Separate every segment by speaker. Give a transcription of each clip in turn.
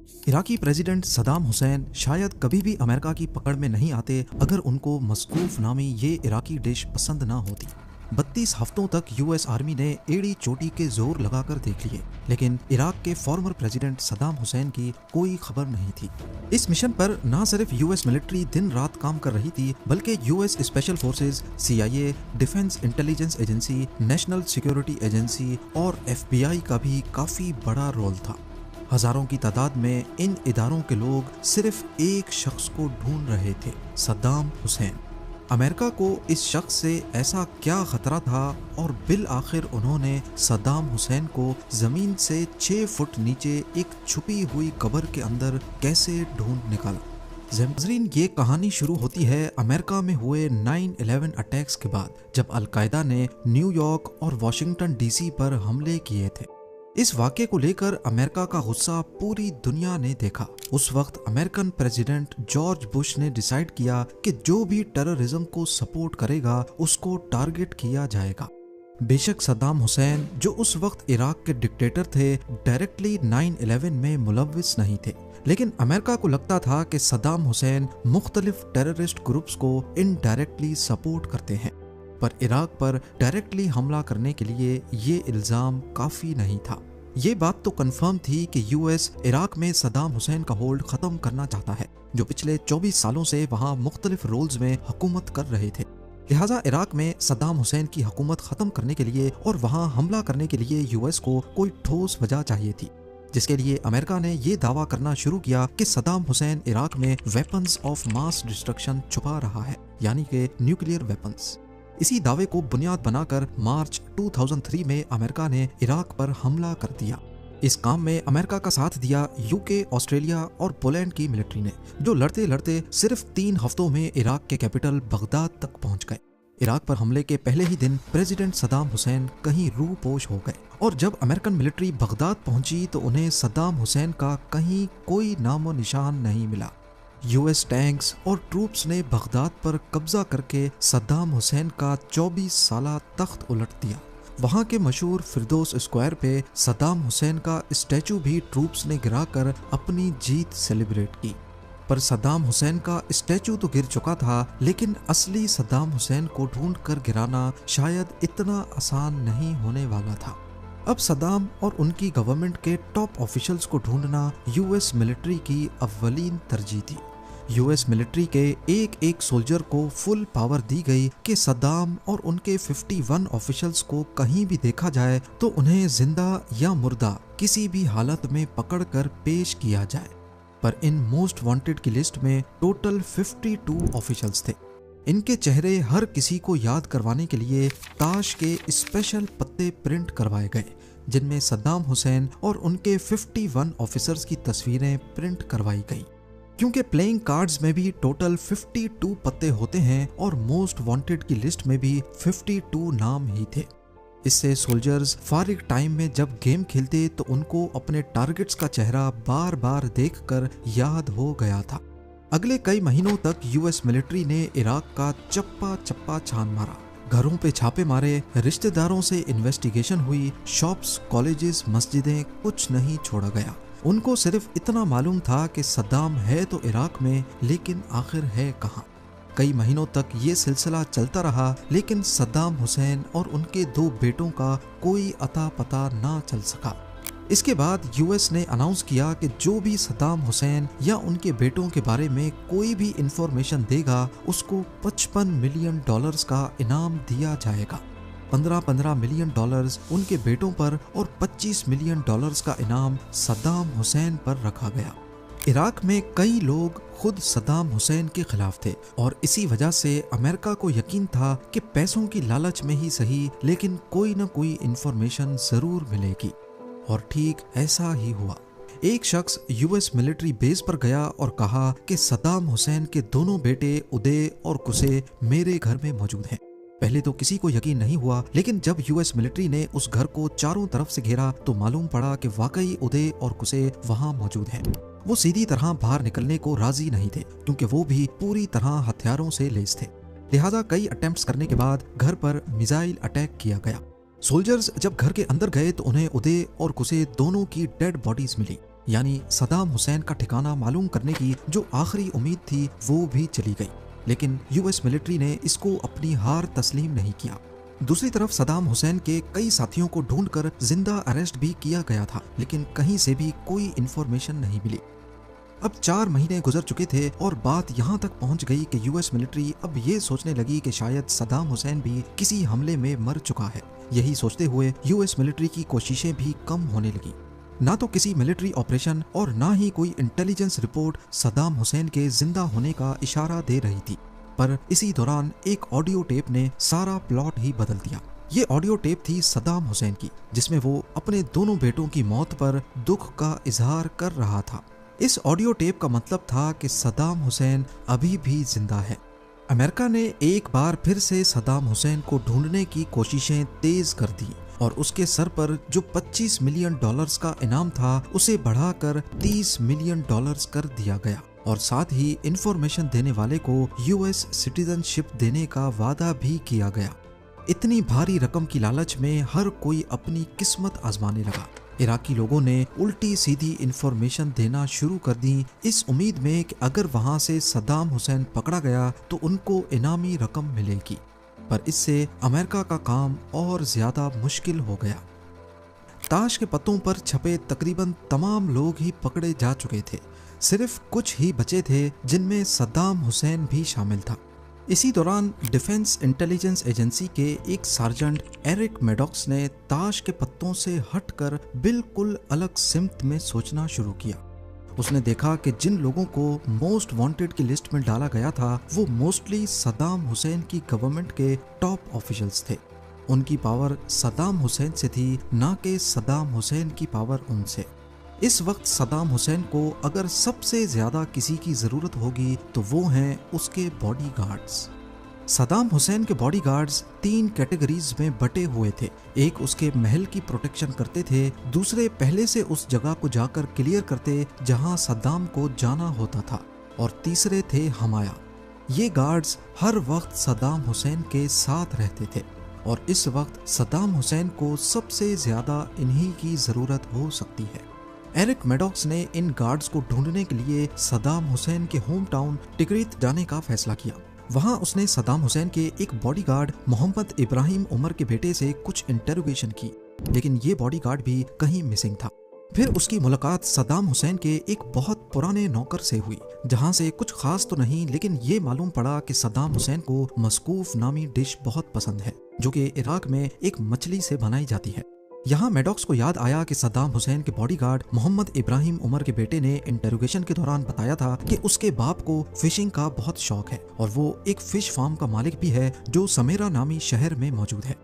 Speaker 1: Iraqi president Saddam Hussain शायद कभी भी अमेरिका की पकड़ में नहीं आते अगर उनको मस्कूफ नामी ये इराकी डिश पसंद ना होती। 32 हफ्तों तक यूएस आर्मी ने एड़ी चोटी के जोर लगाकर देख लिए, लेकिन इराक के फॉर्मर प्रेसिडेंट सदाम हुसैन की कोई खबर नहीं थी। इस मिशन पर ना सिर्फ यूएस मिलिट्री दिन रात काम कर रही थी, बल्कि US special forces, CIA, defence intelligence agency, national security agency और FBI का भी काफी बड़ा रोल था। हजारों की तादाद में इन इदारों के लोग सिर्फ एक शख्स को ढूंढ रहे थे, सद्दाम हुसैन। अमेरिका को इस शख्स से ऐसा क्या खतरा था और बिल आखिर उन्होंने सद्दाम हुसैन को जमीन से 6 फुट नीचे एक छुपी हुई कब्र के अंदर कैसे ढूंढ निकाला। ज़मज़रीन, ये कहानी शुरू होती है अमेरिका में हुए 9/11 अटैक्स के बाद, जब अलकायदा ने न्यूयॉर्क और वाशिंगटन DC पर हमले किए थे। इस वाक़े को लेकर अमेरिका का गुस्सा पूरी दुनिया ने देखा। उस वक्त अमेरिकन प्रेसिडेंट जॉर्ज बुश ने डिसाइड किया कि जो भी टेररिज्म को सपोर्ट करेगा उसको टारगेट किया जाएगा। बेशक सद्दाम हुसैन, जो उस वक्त इराक के डिक्टेटर थे, डायरेक्टली 9/11 में मुलव्विस नहीं थे, लेकिन अमेरिका को लगता था कि सद्दाम हुसैन मुख्तलिफ टेररिस्ट ग्रुप्स को इनडायरेक्टली सपोर्ट करते हैं। पर इराक पर डायरेक्टली हमला करने के लिए ये इल्ज़ाम काफ़ी नहीं था। ये बात तो कंफर्म थी कि यूएस इराक में सद्दाम हुसैन का होल्ड ख़त्म करना चाहता है, जो पिछले 24 सालों से वहाँ मुख्तलिफ रोल्स में हुकूमत कर रहे थे। लिहाजा इराक में सद्दाम हुसैन की हुकूमत ख़त्म करने के लिए और वहाँ हमला करने के लिए यूएस को कोई ठोस वजह चाहिए थी, जिसके लिए अमेरिका ने ये दावा करना शुरू किया कि सद्दाम हुसैन इराक में वेपन्स ऑफ मास डिस्ट्रक्शन छुपा रहा है, यानी कि न्यूक्लियर वेपन्स। इसी दावे को बुनियाद बनाकर मार्च 2003 में अमेरिका ने इराक पर हमला कर दिया। इस काम में अमेरिका का साथ दिया यूके, ऑस्ट्रेलिया और पोलैंड की मिलिट्री ने, जो लड़ते लड़ते सिर्फ 3 हफ्तों में इराक के कैपिटल बगदाद तक पहुंच गए। इराक पर हमले के पहले ही दिन प्रेसिडेंट सद्दाम हुसैन कहीं रूपोश हो गए, और जब अमेरिकन मिलिट्री बगदाद पहुंची तो उन्हें सद्दाम हुसैन का कहीं कोई नामो निशान नहीं मिला। यूएस टैंक्स और ट्रूप्स ने बगदाद पर कब्जा करके सद्दाम हुसैन का 24 साला तख्त उलट दिया। वहाँ के मशहूर फिरदौस स्क्वायर पे सद्दाम हुसैन का स्टैचू भी ट्रूप्स ने गिराकर अपनी जीत सेलिब्रेट की। पर सद्दाम हुसैन का स्टैचू तो गिर चुका था, लेकिन असली सद्दाम हुसैन को ढूंढकर गिराना शायद इतना आसान नहीं होने वाला था। अब सद्दाम और उनकी गवर्नमेंट के टॉप ऑफिशियल्स को ढूंढना यूएस मिलिट्री की अव्वलीन तरजीह थी। यूएस मिलिट्री के एक एक सोल्जर को फुल पावर दी गई कि सद्दाम और उनके 51 ऑफिशियल्स को कहीं भी देखा जाए तो उन्हें जिंदा या मुर्दा किसी भी हालत में पकड़कर पेश किया जाए। पर इन मोस्ट वांटेड की लिस्ट में टोटल 52 ऑफिशियल्स थे। इनके चेहरे हर किसी को याद करवाने के लिए ताश के स्पेशल पत्ते प्रिंट करवाए गए, जिनमें सद्दाम हुसैन और उनके 51 ऑफिसर्स की तस्वीरें प्रिंट करवाई गई। क्योंकि प्लेइंग कार्ड्स में भी टोटल 52 पत्ते होते हैं और मोस्ट वांटेड की लिस्ट में भी 52 नाम ही थे। इससे सोल्जर्स फारिग टाइम में जब गेम खेलते तो उनको अपने टारगेट्स का चेहरा बार बार देखकर याद हो गया था। अगले कई महीनों तक यूएस मिलिट्री ने इराक का चप्पा चप्पा छान मारा, घरों पे छापे मारे, रिश्तेदारों से इन्वेस्टिगेशन हुई, शॉप्स, कॉलेजेस, मस्जिदें, कुछ नहीं छोड़ा गया। उनको सिर्फ इतना मालूम था कि सद्दाम है तो इराक में, लेकिन आखिर है कहाँ। कई महीनों तक ये सिलसिला चलता रहा, लेकिन सद्दाम हुसैन और उनके 2 बेटों का कोई अता पता ना चल सका। इसके बाद यूएस ने अनाउंस किया कि जो भी सद्दाम हुसैन या उनके बेटों के बारे में कोई भी इंफॉर्मेशन देगा उसको $55 मिलियन का इनाम दिया जाएगा। 15 मिलियन डॉलर्स उनके बेटों पर और $25 मिलियन का इनाम सद्दाम हुसैन पर रखा गया। इराक में कई लोग खुद सद्दाम हुसैन के खिलाफ थे और इसी वजह से अमेरिका को यकीन था कि पैसों की लालच में ही सही, लेकिन कोई न कोई इंफॉर्मेशन जरूर मिलेगी। और ठीक ऐसा ही हुआ। एक शख्स यूएस मिलिट्री बेस पर गया और कहा कि सद्दाम हुसैन के दोनों बेटे उदय और कुसे मेरे घर में मौजूद हैं। पहले तो किसी को यकीन नहीं हुआ, लेकिन जब यूएस मिलिट्री ने उस घर को चारों तरफ से घेरा तो मालूम पड़ा कि वाकई उदय और कुसे वहां मौजूद हैं। वो सीधी तरह बाहर निकलने को राजी नहीं थे, क्योंकि वो भी पूरी तरह हथियारों से लैस थे। लिहाजा कई अटेम्प्ट्स करने के बाद घर पर मिसाइल अटैक किया गया। सोल्जर्स जब घर के अंदर गए तो उन्हें उदय और कुसे दोनों की डेड बॉडीज मिली। यानी सदाम हुसैन का ठिकाना मालूम करने की जो आखिरी उम्मीद थी वो भी चली गई। लेकिन यूएस मिलिट्री ने इसको अपनी हार तस्लीम नहीं किया। दूसरी तरफ सदाम हुसैन के कई साथियों को ढूंढकर जिंदा अरेस्ट भी किया गया था, लेकिन कहीं से भी कोई इंफॉर्मेशन नहीं मिली। अब 4 महीने गुजर चुके थे और बात यहाँ तक पहुँच गई कि यूएस मिलिट्री अब ये सोचने लगी कि शायद सदाम हुसैन भी किसी हमले में मर चुका है। यही सोचते हुए यूएस मिलिट्री की कोशिशें भी कम होने लगी। ना तो किसी मिलिट्री ऑपरेशन और ना ही कोई इंटेलिजेंस रिपोर्ट सदाम हुसैन के जिंदा होने का इशारा दे रही थी। पर इसी दौरान एक ऑडियो टेप ने सारा प्लॉट ही बदल दिया। ये ऑडियो टेप थी सदाम हुसैन की, जिसमें वो अपने दोनों बेटों की मौत पर दुख का इजहार कर रहा था। इस ऑडियो टेप का मतलब था कि सदाम हुसैन अभी भी जिंदा है। अमेरिका ने एक बार फिर से सदाम हुसैन को ढूंढने की कोशिशें तेज कर दी और उसके सर पर जो $25 मिलियन का इनाम था उसे बढ़ाकर $30 मिलियन कर दिया गया और साथ ही इंफॉर्मेशन देने वाले को यूएस सिटीजनशिप देने का वादा भी किया गया। इतनी भारी रकम की लालच में हर कोई अपनी किस्मत आजमाने लगा। इराकी लोगों ने उल्टी सीधी इंफॉर्मेशन देना शुरू कर दी, इस उम्मीद में कि अगर वहां से सदाम हुसैन पकड़ा गया तो उनको इनामी रकम मिलेगी। पर इससे अमेरिका का काम और ज्यादा मुश्किल हो गया। ताश के पत्तों पर छपे तकरीबन तमाम लोग ही पकड़े जा चुके थे। सिर्फ कुछ ही बचे थे जिनमें सद्दाम हुसैन भी शामिल था। इसी दौरान डिफेंस इंटेलिजेंस एजेंसी के एक सार्जेंट एरिक मैडॉक्स ने ताश के पत्तों से हटकर बिल्कुल अलग सिमत में सोचना शुरू किया। उसने देखा कि जिन लोगों को मोस्ट वांटेड की लिस्ट में डाला गया था वो मोस्टली सद्दाम हुसैन की गवर्नमेंट के टॉप ऑफिशियल्स थे। उनकी पावर सद्दाम हुसैन से थी, ना कि सद्दाम हुसैन की पावर उनसे। इस वक्त सद्दाम हुसैन को अगर सबसे ज्यादा किसी की जरूरत होगी तो वो हैं उसके बॉडीगार्ड्स। सद्दाम हुसैन के बॉडीगार्ड्स 3 कैटेगरीज में बटे हुए थे। एक उसके महल की प्रोटेक्शन करते थे, दूसरे पहले से उस जगह को जाकर क्लियर करते जहां सद्दाम को जाना होता था, और तीसरे थे हमाया। ये गार्ड्स हर वक्त सद्दाम हुसैन के साथ रहते थे और इस वक्त सद्दाम हुसैन को सबसे ज्यादा इन्हीं की जरूरत हो सकती है। एरिक मैडॉक्स ने इन गार्ड्स को ढूंढने के लिए सद्दाम हुसैन के होम टाउन टिकरित जाने का फैसला किया। वहां उसने सद्दाम हुसैन के एक बॉडीगार्ड मोहम्मद इब्राहिम उमर के बेटे से कुछ इंटरोगेशन की, लेकिन ये बॉडीगार्ड भी कहीं मिसिंग था। फिर उसकी मुलाकात सद्दाम हुसैन के एक बहुत पुराने नौकर से हुई, जहां से कुछ खास तो नहीं, लेकिन ये मालूम पड़ा कि सद्दाम हुसैन को मस्कूफ नामी डिश बहुत पसंद है, जो कि इराक में एक मछली से बनाई जाती है। यहाँ मैडॉक्स को याद आया कि सद्दाम हुसैन के बॉडीगार्ड मोहम्मद इब्राहिम उमर के बेटे ने इंटरोगेशन के दौरान बताया था कि उसके बाप को फिशिंग का बहुत शौक है और वो एक फिश फार्म का मालिक भी है जो समेरा नामी शहर में मौजूद है।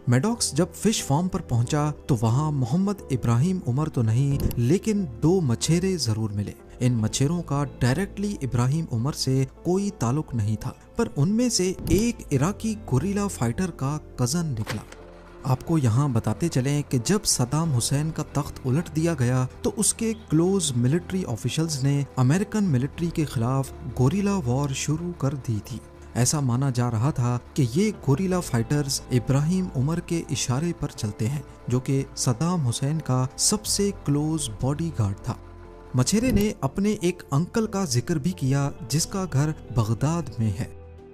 Speaker 1: मैडॉक्स जब फिश फार्म पर पहुंचा तो वहाँ मोहम्मद इब्राहिम उमर तो नहीं, लेकिन 2 मछेरे जरूर मिले। इन मछेरों का डायरेक्टली इब्राहिम उमर से कोई ताल्लुक नहीं था, पर उनमें से एक इराकी गुरिल्ला फाइटर का कजन निकला। आपको यहाँ बताते चलें कि जब सद्दाम हुसैन का तख्त उलट दिया गया तो उसके क्लोज मिलिट्री ऑफिशियल्स ने अमेरिकन मिलिट्री के खिलाफ गोरिल्ला वॉर शुरू कर दी थी। ऐसा माना जा रहा था कि ये गोरिल्ला फाइटर्स इब्राहिम उमर के इशारे पर चलते हैं, जो कि सद्दाम हुसैन का सबसे क्लोज बॉडीगार्ड था। मछेरे ने अपने एक अंकल का जिक्र भी किया जिसका घर बगदाद में है।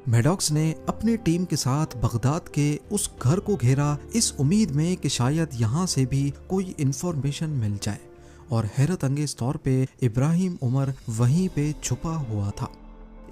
Speaker 1: मैडॉक्स ने अपनी टीम के साथ बगदाद के उस घर को घेरा, इस उम्मीद में कि शायद यहाँ से भी कोई इन्फॉर्मेशन मिल जाए, और हैरत अंगेज तौर पे इब्राहिम उमर वहीं पे छुपा हुआ था।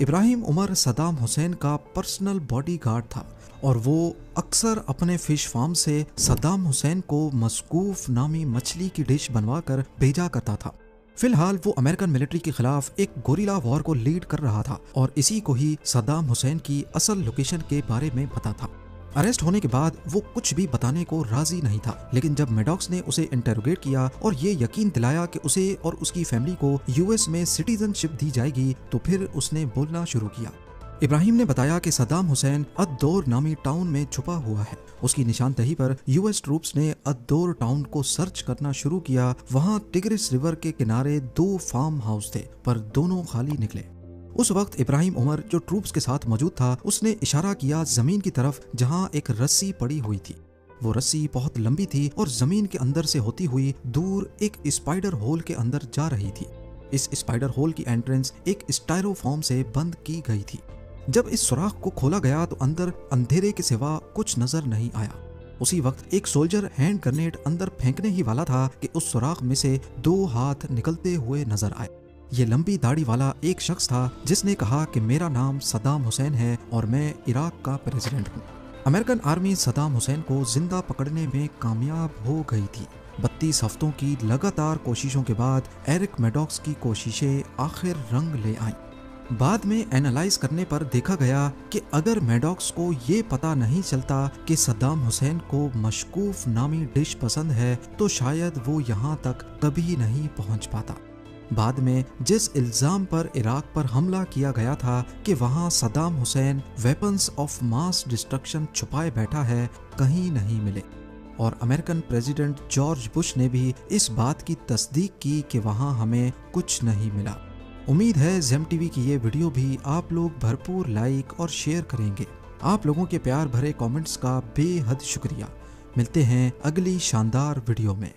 Speaker 1: इब्राहिम उमर सद्दाम हुसैन का पर्सनल बॉडीगार्ड था और वो अक्सर अपने फिश फार्म से सद्दाम हुसैन को मस्कूफ नामी मछली की डिश बनवाकर भेजा करता था। फिलहाल वो अमेरिकन मिलिट्री के खिलाफ एक गोरिल्ला वॉर को लीड कर रहा था और इसी को ही सद्दाम हुसैन की असल लोकेशन के बारे में पता था। अरेस्ट होने के बाद वो कुछ भी बताने को राजी नहीं था, लेकिन जब मैडॉक्स ने उसे इंटरोगेट किया और ये यकीन दिलाया कि उसे और उसकी फैमिली को यूएस में सिटीजनशिप दी जाएगी तो फिर उसने बोलना शुरू किया। इब्राहिम ने बताया कि सद्दाम हुसैन अद-दौर नामी टाउन में छुपा हुआ है। उसकी निशानदही पर यूएस ट्रूप्स ने अद-दौर टाउन को सर्च करना शुरू किया। वहां टिग्रिस रिवर के किनारे 2 फार्म हाउस थे, पर दोनों खाली निकले। उस वक्त इब्राहिम उमर जो ट्रूप्स के साथ मौजूद था उसने इशारा किया जमीन की तरफ जहां एक रस्सी पड़ी हुई थी। वो रस्सी बहुत लंबी थी और जमीन के अंदर से होती हुई दूर एक स्पाइडर होल के अंदर जा रही थी। इस स्पाइडर होल की एंट्रेंस एक स्टायरोफॉर्म से बंद की गई थी। जब इस सुराख को खोला गया तो अंदर अंधेरे के सिवा कुछ नजर नहीं आया। उसी वक्त एक सोल्जर हैंड ग्रेनेड अंदर फेंकने ही वाला था कि उस सुराख में से 2 हाथ निकलते हुए नजर आए। ये लंबी दाढ़ी वाला एक शख्स था जिसने कहा कि मेरा नाम सद्दाम हुसैन है और मैं इराक का प्रेसिडेंट हूँ। अमेरिकन आर्मी सद्दाम हुसैन को जिंदा पकड़ने में कामयाब हो गई थी। 32 हफ्तों की लगातार कोशिशों के बाद एरिक मैडॉक्स की कोशिशें आखिर रंग ले आईं। बाद में एनालाइज करने पर देखा गया कि अगर मैडॉक्स को ये पता नहीं चलता कि सद्दाम हुसैन को मशकूफ नामी डिश पसंद है तो शायद वो यहाँ तक कभी नहीं पहुँच पाता। बाद में जिस इल्ज़ाम पर इराक पर हमला किया गया था कि वहाँ Saddam Hussain weapons of mass destruction छुपाए बैठा है, कहीं नहीं मिले। और अमेरिकन प्रेसिडेंट जॉर्ज बुश ने भी इस बात की तस्दीक की कि वहाँ हमें कुछ नहीं मिला। उम्मीद है जेम टीवी की ये वीडियो भी आप लोग भरपूर लाइक और शेयर करेंगे। आप लोगों के प्यार भरे कमेंट्स का बेहद शुक्रिया। मिलते हैं अगली शानदार वीडियो में।